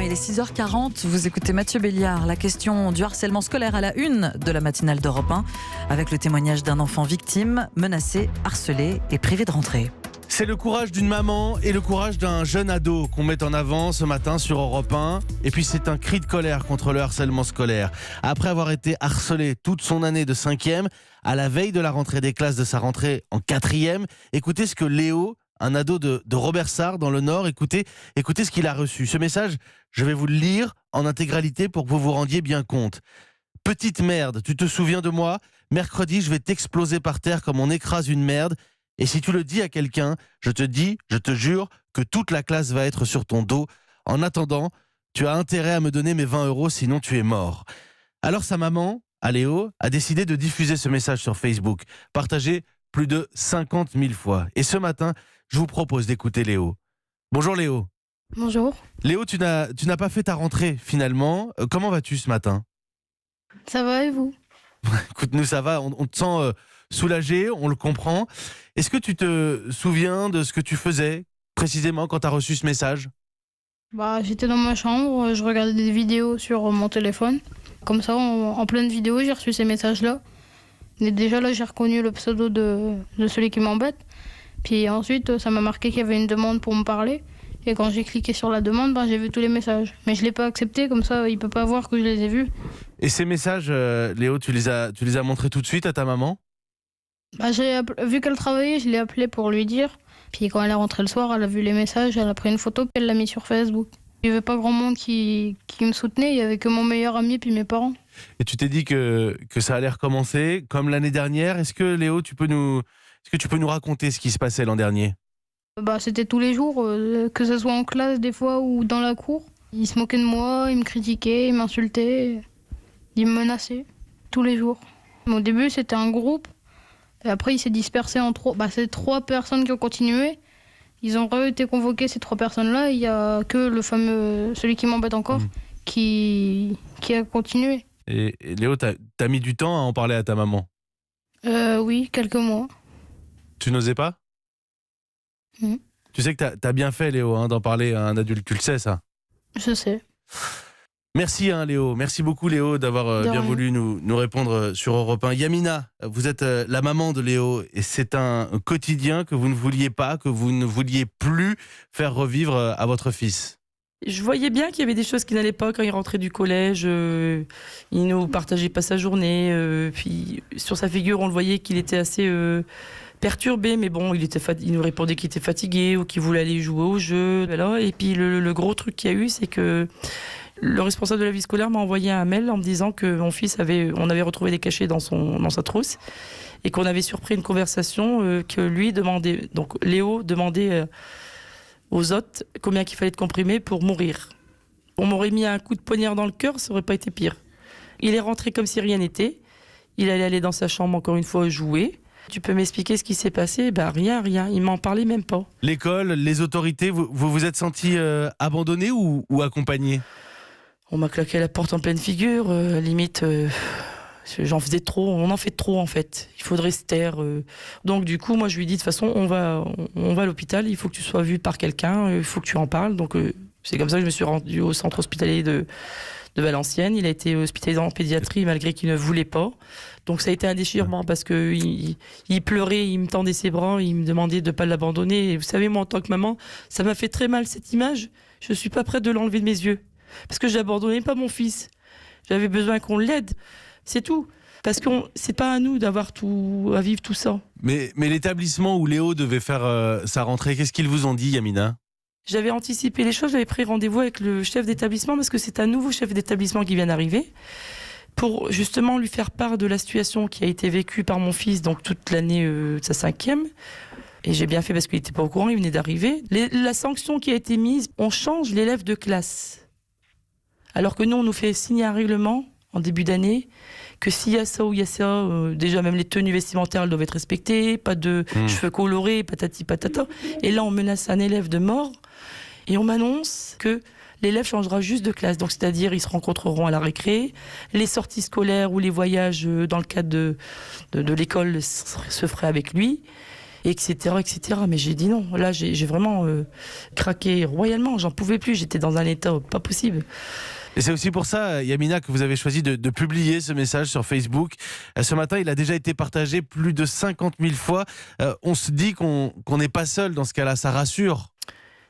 Il est 6h40, vous écoutez Mathieu Béliard. La question du harcèlement scolaire à la une de la matinale d'Europe 1, avec le témoignage d'un enfant victime, menacé, harcelé et privé de rentrée. C'est le courage d'une maman et le courage d'un jeune ado qu'on met en avant ce matin sur Europe 1. Et puis c'est un cri de colère contre le harcèlement scolaire. Après avoir été harcelé toute son année de 5e, à la veille de la rentrée des classes de sa rentrée en 4e, écoutez ce que Léo, un ado de Robert-Sarre dans le Nord, écoutez ce qu'il a reçu. Ce message, je vais vous le lire en intégralité pour que vous vous rendiez bien compte. Petite merde, tu te souviens de moi ? Mercredi, je vais t'exploser par terre comme on écrase une merde. Et si tu le dis à quelqu'un, je te jure que toute la classe va être sur ton dos. En attendant, tu as intérêt à me donner mes 20 €, sinon tu es mort. Alors sa maman, à Léo, a décidé de diffuser ce message sur Facebook, partagé plus de 50 000 fois. Et ce matin, je vous propose d'écouter Léo. Bonjour Léo. Bonjour. Léo, tu n'as pas fait ta rentrée finalement. Comment vas-tu ce matin ? Ça va et vous ? Écoute, nous ça va, on te sent soulagé, on le comprend. Est-ce que tu te souviens de ce que tu faisais précisément quand tu as reçu ce message ? J'étais dans ma chambre, je regardais des vidéos sur mon téléphone. Comme ça, en pleine vidéo, j'ai reçu ces messages-là. Et déjà là, j'ai reconnu le pseudo de celui qui m'embête. Puis ensuite, ça m'a marqué qu'il y avait une demande pour me parler. Et quand j'ai cliqué sur la demande, j'ai vu tous les messages. Mais je ne l'ai pas accepté, comme ça, il ne peut pas voir que je les ai vus. Et ces messages, Léo, tu les as montrés tout de suite à ta maman ? Vu qu'elle travaillait, je l'ai appelée pour lui dire. Puis quand elle est rentrée le soir, elle a vu les messages, elle a pris une photo, puis elle l'a mis sur Facebook. Il n'y avait pas grand monde qui me soutenait, il n'y avait que mon meilleur ami puis mes parents. Et tu t'es dit que ça allait recommencer, comme l'année dernière. Est-ce que, Léo, tu peux nous raconter ce qui se passait l'an dernier ? C'était tous les jours, que ce soit en classe des fois ou dans la cour. Il se moquait de moi, il me critiquait, il m'insultait, il me menaçait, tous les jours. Au début, c'était un groupe. Et après, il s'est dispersé en trois. C'est 3 personnes qui ont continué. Ils ont été convoqués, ces 3 personnes-là. Il n'y a que le fameux, celui qui m'embête encore, qui a continué. Et Léo, t'as mis du temps à en parler à ta maman ? Oui, quelques mois. Tu n'osais pas ? Tu sais que t'as bien fait, Léo, d'en parler à un adulte. Tu le sais, ça ? Je sais. Merci Léo, merci beaucoup Léo d'avoir bien voulu nous répondre sur Europe 1. Yamina, vous êtes la maman de Léo et c'est un quotidien que vous ne vouliez pas, que vous ne vouliez plus faire revivre à votre fils. Je voyais bien qu'il y avait des choses qui n'allaient pas quand il rentrait du collège. Il nous partageait pas sa journée. Puis sur sa figure, on le voyait qu'il était assez perturbé, mais bon, il nous répondait qu'il était fatigué ou qu'il voulait aller jouer au jeu. Voilà. Et puis le gros truc qu'il y a eu, c'est que le responsable de la vie scolaire m'a envoyé un mail en me disant que mon fils on avait retrouvé des cachets dans sa trousse et qu'on avait surpris une conversation que lui demandait, donc Léo demandait aux autres combien qu'il fallait de comprimés pour mourir. On m'aurait mis un coup de poignard dans le cœur, ça aurait pas été pire. Il est rentré comme si rien n'était. Il allait aller dans sa chambre encore une fois jouer. Tu peux m'expliquer ce qui s'est passé ? Rien. Il m'en parlait même pas. L'école, les autorités, vous vous êtes senti abandonné ou accompagné ? On m'a claqué la porte en pleine figure, limite, j'en faisais trop, on en fait trop en fait, il faudrait se taire. Donc du coup, moi je lui ai dit de toute façon, on va à l'hôpital, il faut que tu sois vu par quelqu'un, il faut que tu en parles. Donc c'est comme ça que je me suis rendu au centre hospitalier de Valenciennes. Il a été hospitalisé en pédiatrie malgré qu'il ne voulait pas. Donc ça a été un déchirement parce qu'il pleurait, il me tendait ses bras, il me demandait de ne pas l'abandonner. Et vous savez, moi en tant que maman, ça m'a fait très mal cette image, je ne suis pas prête de l'enlever de mes yeux. Parce que j'abandonnais pas mon fils. J'avais besoin qu'on l'aide. C'est tout. Parce que c'est pas à nous à vivre tout ça. Mais l'établissement où Léo devait faire sa rentrée, qu'est-ce qu'ils vous ont dit, Yamina ? J'avais anticipé les choses, j'avais pris rendez-vous avec le chef d'établissement parce que c'est un nouveau chef d'établissement qui vient d'arriver pour justement lui faire part de la situation qui a été vécue par mon fils donc toute l'année de sa 5e. Et j'ai bien fait parce qu'il n'était pas au courant, il venait d'arriver. La sanction qui a été mise, on change l'élève de classe. Alors que nous, on nous fait signer un règlement en début d'année que s'il y a ça ou il y a ça, déjà même les tenues vestimentaires elles doivent être respectées, pas de cheveux colorés, patati patata. Et là, on menace un élève de mort et on m'annonce que l'élève changera juste de classe. Donc, c'est-à-dire, ils se rencontreront à la récré, les sorties scolaires ou les voyages dans le cadre de l'école se feraient avec lui. etc., etc. Mais j'ai dit non. Là, j'ai vraiment craqué royalement. J'en pouvais plus. J'étais dans un état pas possible. Et c'est aussi pour ça, Yamina, que vous avez choisi de publier ce message sur Facebook. Ce matin, il a déjà été partagé plus de 50 000 fois. On se dit qu'on n'est pas seul dans ce cas-là, ça rassure.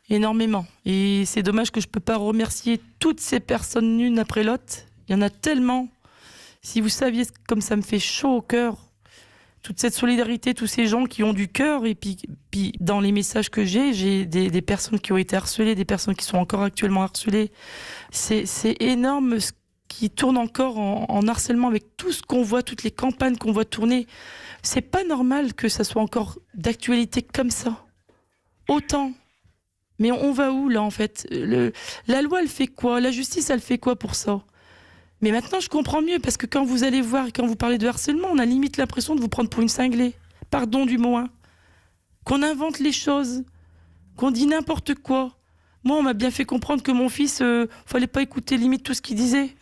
Énormément. Et c'est dommage que je ne peux pas remercier toutes ces personnes l'une après l'autre. Il y en a tellement. Si vous saviez comme ça me fait chaud au cœur, toute cette solidarité, tous ces gens qui ont du cœur. Et puis dans les messages que j'ai des personnes qui ont été harcelées, des personnes qui sont encore actuellement harcelées. C'est énorme ce qui tourne encore en harcèlement avec tout ce qu'on voit, toutes les campagnes qu'on voit tourner. C'est pas normal que ça soit encore d'actualité comme ça. Autant. Mais on va où là en fait ? La loi elle fait quoi ? La justice elle fait quoi pour ça ? Mais maintenant je comprends mieux parce que quand vous allez voir et quand vous parlez de harcèlement, on a limite l'impression de vous prendre pour une cinglée. Pardon du mot, hein. Qu'on invente les choses, qu'on dit n'importe quoi. Moi on m'a bien fait comprendre que mon fils, fallait pas écouter limite tout ce qu'il disait.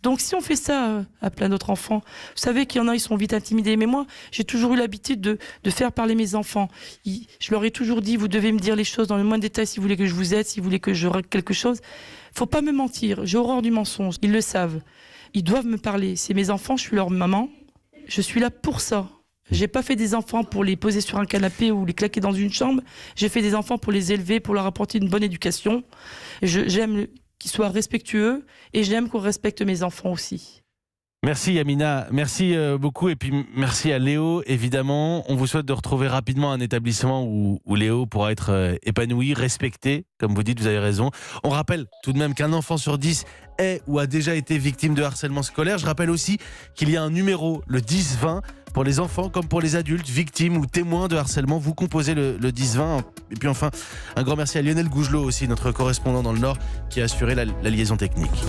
Donc si on fait ça à plein d'autres enfants, vous savez qu'il y en a, ils sont vite intimidés. Mais moi, j'ai toujours eu l'habitude de faire parler mes enfants. Je leur ai toujours dit, vous devez me dire les choses dans le moindre détail si vous voulez que je vous aide, si vous voulez que je règle quelque chose. Faut pas me mentir, j'ai horreur du mensonge. Ils le savent. Ils doivent me parler. C'est mes enfants, je suis leur maman. Je suis là pour ça. J'ai pas fait des enfants pour les poser sur un canapé ou les claquer dans une chambre. J'ai fait des enfants pour les élever, pour leur apporter une bonne éducation. J'aime qu'ils soient respectueux et j'aime qu'on respecte mes enfants aussi. Merci Yamina, merci beaucoup et puis merci à Léo évidemment. On vous souhaite de retrouver rapidement un établissement où Léo pourra être épanoui, respecté, comme vous dites, vous avez raison. On rappelle tout de même qu'un enfant sur 10 est ou a déjà été victime de harcèlement scolaire. Je rappelle aussi qu'il y a un numéro, le 10-20, pour les enfants comme pour les adultes, victimes ou témoins de harcèlement. Vous composez le 10-20. Et puis enfin, un grand merci à Lionel Gougelot aussi, notre correspondant dans le Nord, qui a assuré la liaison technique.